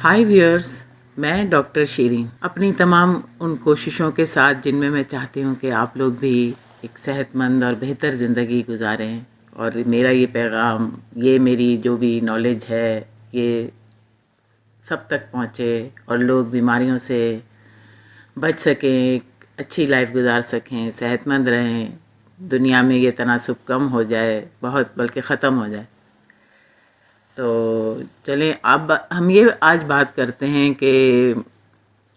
High wears, میں doctor شیرین اپنی تمام ان کوششوں کے ساتھ جن میں چاہتی ہوں کہ آپ لوگ بھی ایک صحت مند اور بہتر زندگی گزاریں، اور میرا یہ پیغام، یہ میری جو بھی نالج ہے، یہ سب تک پہنچے اور لوگ بیماریوں سے بچ سکیں، ایک اچھی لائف گزار سکیں، صحت مند رہیں، دنیا میں یہ تناسب کم ہو جائے، بہت بلکہ ختم ہو جائے۔ تو چلیں اب ہم یہ آج بات کرتے ہیں کہ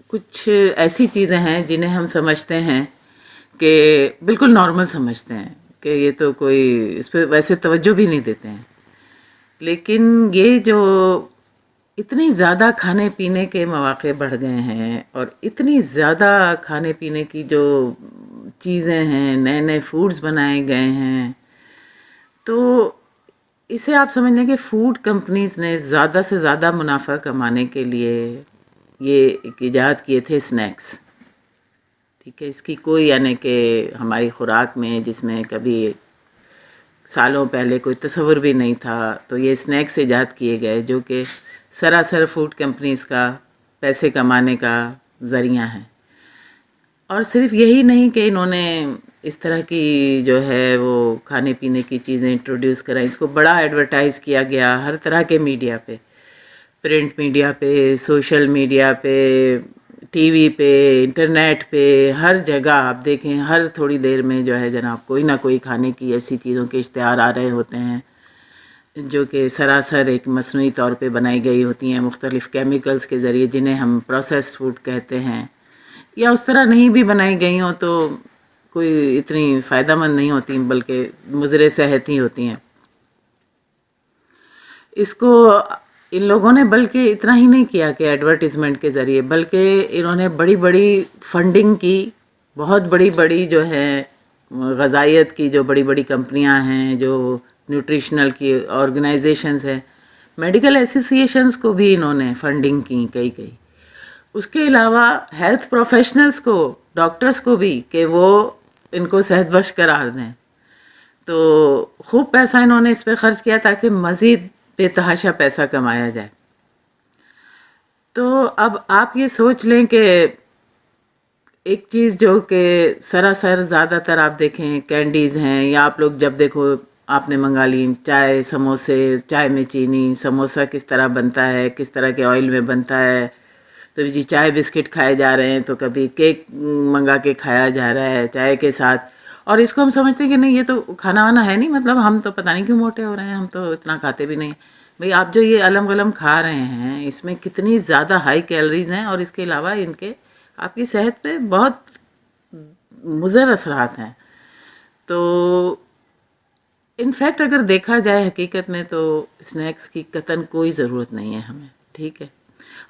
کچھ ایسی چیزیں ہیں جنہیں ہم سمجھتے ہیں کہ بالکل نارمل سمجھتے ہیں کہ یہ تو کوئی اس پہ ویسے توجہ بھی نہیں دیتے ہیں، لیکن یہ جو اتنی زیادہ کھانے پینے کے مواقع بڑھ گئے ہیں اور اتنی زیادہ کھانے پینے کی جو چیزیں ہیں، نئے نئے فوڈز بنائے گئے ہیں، تو اسے آپ سمجھ لیں کہ فوڈ کمپنیز نے زیادہ سے زیادہ منافع کمانے کے لیے یہ ایک ایجاد کیے تھے اسنیکس، ٹھیک ہے۔ اس کی کوئی یعنی کہ ہماری خوراک میں جس میں کبھی سالوں پہلے کوئی تصور بھی نہیں تھا، تو یہ اسنیکس ایجاد کیے گئے جو کہ سراسر فوڈ کمپنیز کا پیسے کمانے کا ذریعہ ہیں۔ اور صرف یہی نہیں کہ انہوں نے اس طرح کی جو ہے وہ کھانے پینے کی چیزیں انٹروڈیوس کرائیں، اس کو بڑا ایڈورٹائز کیا گیا ہر طرح کے میڈیا پہ، پرنٹ میڈیا پہ، سوشل میڈیا پہ، ٹی وی پہ، انٹرنیٹ پہ، ہر جگہ آپ دیکھیں ہر تھوڑی دیر میں جو ہے جناب کوئی نہ کوئی کھانے کی ایسی چیزوں کے اشتہار آ رہے ہوتے ہیں جو کہ سراسر ایک مصنوعی طور پہ بنائی گئی ہوتی ہیں مختلف کیمیکلز کے ذریعے، جنہیں ہم پروسیسڈ فوڈ کہتے ہیں، یا اس طرح نہیں بھی بنائی گئی ہوں تو کوئی اتنی فائدہ مند نہیں ہوتی بلکہ مضر صحت ہی ہوتی ہیں۔ اس کو ان لوگوں نے بلکہ اتنا ہی نہیں کیا کہ ایڈورٹیزمنٹ کے ذریعے، بلکہ انہوں نے بڑی بڑی فنڈنگ کی، بہت بڑی بڑی جو ہے غذائیت کی جو بڑی بڑی کمپنیاں ہیں، جو نیوٹریشنل کی آرگنائزیشنز ہیں، میڈیکل ایسوسیشنز کو بھی انہوں نے فنڈنگ کی کئی۔ اس کے علاوہ ہیلتھ پروفیشنلز کو، ڈاکٹرز کو بھی کہ وہ ان کو صحت بخش قرار دیں، تو خوب پیسہ انہوں نے اس پہ خرچ کیا تاکہ مزید بے تحاشا پیسہ کمایا جائے۔ تو اب آپ یہ سوچ لیں کہ ایک چیز جو کہ سراسر زیادہ تر آپ دیکھیں کینڈیز ہیں، یا آپ لوگ جب دیکھو آپ نے منگا لی چائے، سموسے، چائے میں چینی، سموسہ کس طرح بنتا ہے، کس طرح کے آئل میں بنتا ہے، تو جی چائے بسکٹ کھائے جا رہے ہیں، تو کبھی کیک منگا کے کھایا جا رہا ہے چائے کے ساتھ، اور اس کو ہم سمجھتے ہیں کہ نہیں یہ تو کھانا وانا ہے نہیں، مطلب ہم تو پتہ نہیں کیوں موٹے ہو رہے ہیں، ہم تو اتنا کھاتے بھی نہیں۔ بھئی آپ جو یہ علم غلم کھا رہے ہیں اس میں کتنی زیادہ ہائی کیلریز ہیں، اور اس کے علاوہ ان کے آپ کی صحت پہ بہت مضر اثرات ہیں۔ تو انفیکٹ اگر دیکھا جائے حقیقت میں تو اسنیکس کی قطعاً کوئی ضرورت نہیں ہے ہمیں، ٹھیک ہے۔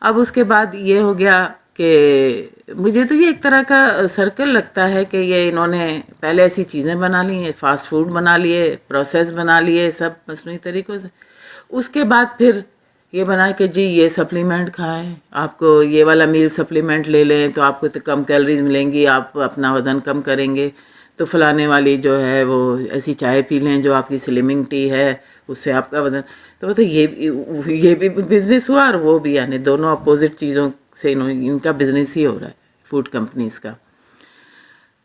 اب اس کے بعد یہ ہو گیا کہ مجھے تو یہ ایک طرح کا سرکل لگتا ہے کہ یہ انہوں نے پہلے ایسی چیزیں بنا لی ہیں، فاسٹ فوڈ بنا لیے، پروسیس بنا لیے سب مصنوعی طریقوں سے، اس کے بعد پھر یہ بنا کہ جی یہ سپلیمنٹ کھائیں، آپ کو یہ والا میل سپلیمنٹ لے لیں تو آپ کو کم کیلریز ملیں گی، آپ اپنا وزن کم کریں گے، تو فلانے والی جو ہے وہ ایسی چائے پی لیں جو آپ کی سلمنگ ٹی ہے، اس سے آپ کا وزن، تو بتا یہ بھی بزنس ہوا اور وہ بھی، یعنی دونوں اپوزٹ چیزوں سے ان کا بزنس ہی ہو رہا ہے فوڈ کمپنیز کا۔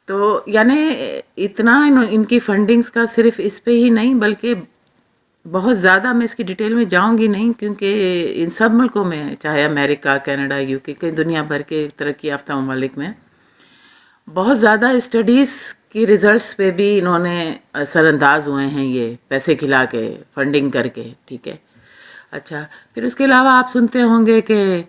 تو یعنی اتنا ان کی فنڈنگز کا صرف اس پہ ہی نہیں بلکہ بہت زیادہ، میں اس کی ڈیٹیل میں جاؤں گی نہیں کیونکہ ان سب ملکوں میں، چاہے امریکہ، کینیڈا، یو کے، کئی دنیا بھر کے ترقی یافتہ ممالک میں بہت زیادہ اسٹڈیز کی ریزلٹس پہ بھی انہوں نے اثر انداز ہوئے ہیں، یہ پیسے کھلا کے، فنڈنگ کر کے، ٹھیک ہے۔ اچھا، پھر اس کے علاوہ آپ سنتے ہوں گے کہ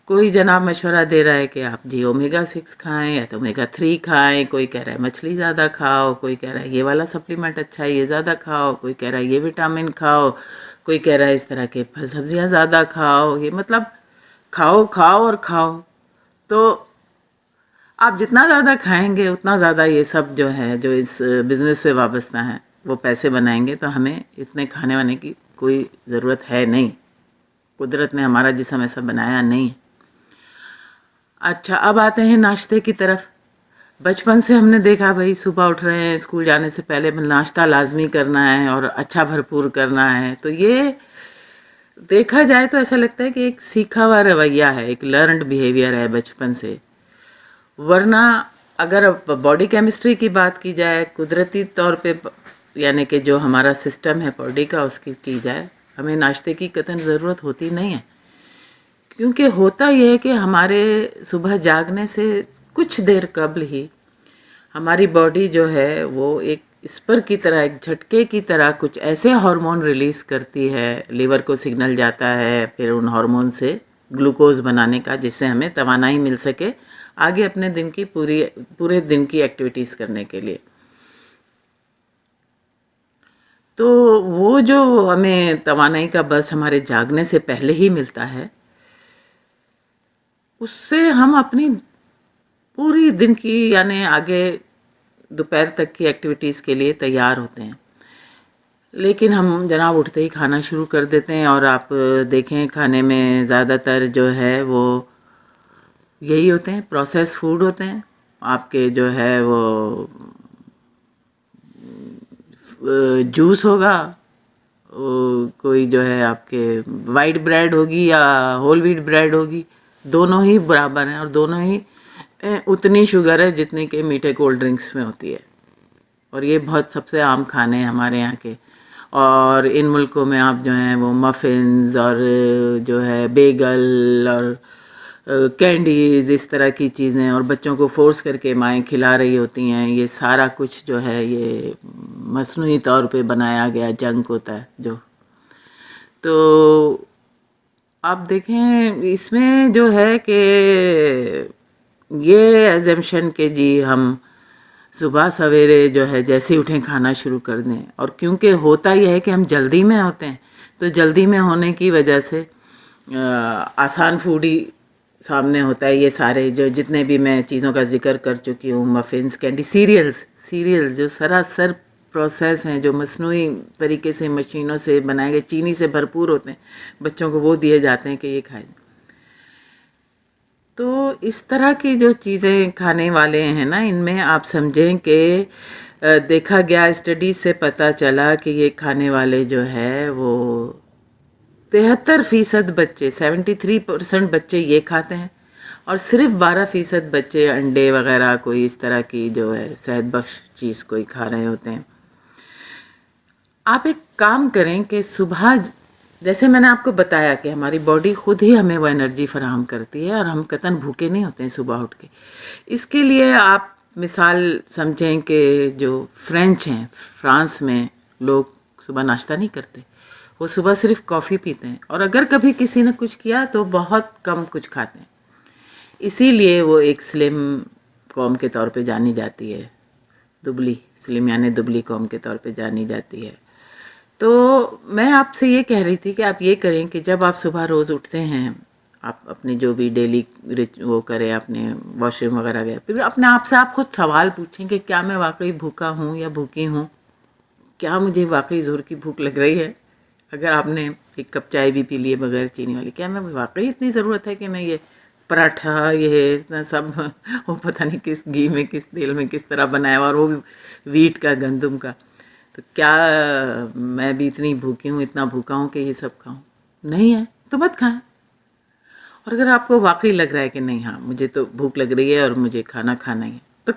کوئی جناب مشورہ دے رہا ہے کہ آپ جی اومیگا 6 کھائیں یا تو اومیگا 3 کھائیں، کوئی کہہ رہا ہے مچھلی زیادہ کھاؤ، کوئی کہہ رہا ہے یہ والا سپلیمنٹ اچھا ہے یہ زیادہ کھاؤ، کوئی کہہ رہا ہے یہ وٹامن کھاؤ، کوئی کہہ رہا ہے اس طرح کے پھل سبزیاں زیادہ کھاؤ، یہ مطلب کھاؤ کھاؤ اور کھاؤ۔ تو آپ جتنا زیادہ کھائیں گے اتنا زیادہ یہ سب جو ہے جو اس بزنس سے وابستہ ہیں وہ پیسے بنائیں گے، تو ہمیں اتنے کھانے وانے کی کوئی ضرورت ہے نہیں، قدرت نے ہمارا جسم ایسا بنایا نہیں ہے۔ اچھا، اب آتے ہیں ناشتے کی طرف۔ بچپن سے ہم نے دیکھا بھائی صبح اٹھ رہے ہیں، اسکول جانے سے پہلے ناشتہ لازمی کرنا ہے اور اچھا بھرپور کرنا ہے، تو یہ دیکھا جائے تو ایسا لگتا ہے کہ ایک سیکھا ہوا رویہ ہے، ایک لرنڈ بیہیویئر ہے بچپن سے، ورنہ اگر باڈی کیمسٹری کی بات کی جائے، قدرتی طور پہ یعنی کہ جو ہمارا سسٹم ہے باڈی کا اس کی جائے، ہمیں ناشتے کی قطعاً ضرورت ہوتی نہیں ہے، کیونکہ ہوتا یہ ہے کہ ہمارے صبح جاگنے سے کچھ دیر قبل ہی ہماری باڈی جو ہے وہ ایک اسپر کی طرح، ایک جھٹکے کی طرح کچھ ایسے ہارمون ریلیز کرتی ہے، لیور کو سگنل جاتا ہے پھر ان ہارمون سے گلوکوز بنانے کا، جس سے ہمیں توانائی مل سکے آگے اپنے دن کی پورے دن کی ایکٹیویٹیز کرنے کے لیے۔ تو وہ جو ہمیں توانائی کا برس ہمارے جاگنے سے پہلے ہی ملتا ہے، اس سے ہم اپنی پوری دن کی یعنی آگے دوپہر تک کی ایکٹیویٹیز کے لیے تیار ہوتے ہیں۔ لیکن ہم جناب اٹھتے ہی کھانا شروع کر دیتے ہیں، اور آپ دیکھیں کھانے میں زیادہ تر جو ہے وہ یہی ہوتے ہیں، پروسیس فوڈ ہوتے ہیں، آپ کے جو ہے وہ جوس ہوگا، کوئی جو ہے آپ کے وائٹ بریڈ ہوگی یا ہول ویٹ بریڈ ہوگی، دونوں ہی برابر ہیں اور دونوں ہی اتنی شوگر ہے جتنی کہ میٹھے کولڈ ڈرنکس میں ہوتی ہے، اور یہ بہت سب سے عام کھانے ہیں ہمارے یہاں کے۔ اور ان ملکوں میں آپ جو ہیں وہ مفنز اور جو ہے بیگل اور کینڈیز، اس طرح کی چیزیں، اور بچوں کو فورس کر کے مائیں کھلا رہی ہوتی ہیں، یہ سارا کچھ جو ہے یہ مصنوعی طور پہ بنایا گیا جنک ہوتا ہے جو۔ تو آپ دیکھیں اس میں جو ہے کہ یہ ایزمپشن کہ جی ہم صبح سویرے جو ہے جیسے اٹھیں کھانا شروع کر دیں، اور کیونکہ ہوتا یہ ہے کہ ہم جلدی میں ہوتے ہیں، تو جلدی میں ہونے کی وجہ سے آسان فوڈ ہی سامنے ہوتا ہے، یہ سارے جو جتنے بھی میں چیزوں کا ذکر کر چکی ہوں، مفنس، کینڈی، سیریلز جو سراسر پروسیس ہیں، جو مصنوعی طریقے سے مشینوں سے بنائے گئے، چینی سے بھرپور ہوتے ہیں، بچوں کو وہ دیے جاتے ہیں کہ یہ کھائیں۔ تو اس طرح کی جو چیزیں کھانے والے ہیں نا، ان میں آپ سمجھیں کہ دیکھا گیا، اسٹڈیز سے پتہ چلا کہ یہ کھانے والے جو ہے وہ 73% بچے، 73% بچے یہ کھاتے ہیں، اور صرف 12% بچے انڈے وغیرہ کوئی اس طرح کی جو ہے صحت بخش چیز کوئی کھا رہے ہوتے ہیں۔ آپ ایک کام کریں کہ صبح جیسے میں نے آپ کو بتایا کہ ہماری باڈی خود ہی ہمیں وہ انرجی فراہم کرتی ہے، اور ہم قطعاً بھوکے نہیں ہوتے ہیں صبح اٹھ کے۔ اس کے لیے آپ مثال سمجھیں کہ جو فرینچ ہیں، فرانس میں لوگ صبح ناشتہ نہیں کرتے، وہ صبح صرف کافی پیتے ہیں، اور اگر کبھی کسی نے کچھ کیا تو بہت کم کچھ کھاتے ہیں، اسی لیے وہ ایک سلم قوم کے طور پہ جانی جاتی ہے، دبلی، سلم یعنی دبلی قوم کے طور پہ جانی جاتی ہے۔ تو میں آپ سے یہ کہہ رہی تھی کہ آپ یہ کریں کہ جب آپ صبح روز اٹھتے ہیں، آپ اپنے جو بھی ڈیلی وہ کریں، اپنے واش روم وغیرہ گئے، پھر اپنے آپ سے آپ خود سوال پوچھیں کہ کیا میں واقعی بھوکا ہوں یا بھوکی ہوں؟ کیا مجھے واقعی زور کی بھوک لگ رہی ہے؟ اگر آپ نے ایک کپ چائے بھی پی لیے بغیر چینی والی، کیا میں واقعی اتنی ضرورت ہے کہ میں یہ پراٹھا، یہ اتنا سب وہ پتہ نہیں کس گھی میں، کس تیل میں، کس طرح بنایا ہوا، اور وہ بھی ویٹ کا، گندم کا، تو کیا میں بھی اتنی بھوکی ہوں، اتنا بھوکا ہوں کہ یہ سب کھاؤں؟ نہیں ہے تو مت کھائیں۔ اور اگر آپ کو واقعی لگ رہا ہے کہ نہیں، ہاں مجھے تو بھوک لگ رہی ہے اور مجھے کھانا کھانا ہی ہے، تو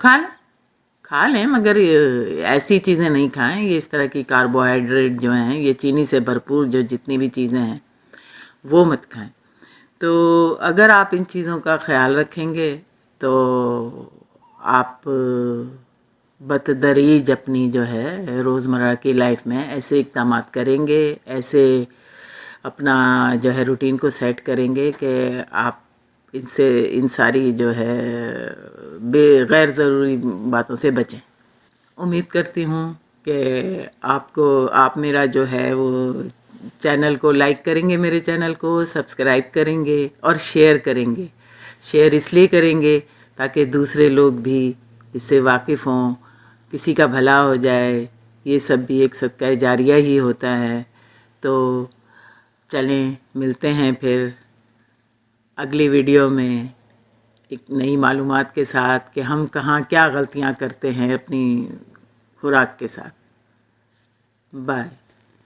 کھا لیں، مگر ایسی چیزیں نہیں کھائیں، یہ اس طرح کی کاربوہائیڈریٹ جو ہیں، یہ چینی سے بھرپور جو جتنی بھی چیزیں ہیں وہ مت کھائیں۔ تو اگر آپ ان چیزوں کا خیال رکھیں گے تو آپ بتدریج اپنی جو ہے روزمرہ کی لائف میں ایسے اقدامات کریں گے، ایسے اپنا جو ہے روٹین کو سیٹ کریں گے کہ آپ ان ساری جو ہے غیر ضروری باتوں سے بچیں۔ امید کرتی ہوں کہ آپ میرا جو ہے وہ چینل کو لائک کریں گے، میرے چینل کو سبسکرائب کریں گے اور شیئر کریں گے۔ شیئر اس لیے کریں گے تاکہ دوسرے لوگ بھی اس سے واقف ہوں، کسی کا بھلا ہو جائے، یہ سب بھی ایک صدقہ جاریہ ہی ہوتا ہے۔ تو چلیں ملتے ہیں پھر اگلی ویڈیو میں ایک نئی معلومات کے ساتھ کہ ہم کہاں کیا غلطیاں کرتے ہیں اپنی خوراک کے ساتھ۔ بائے۔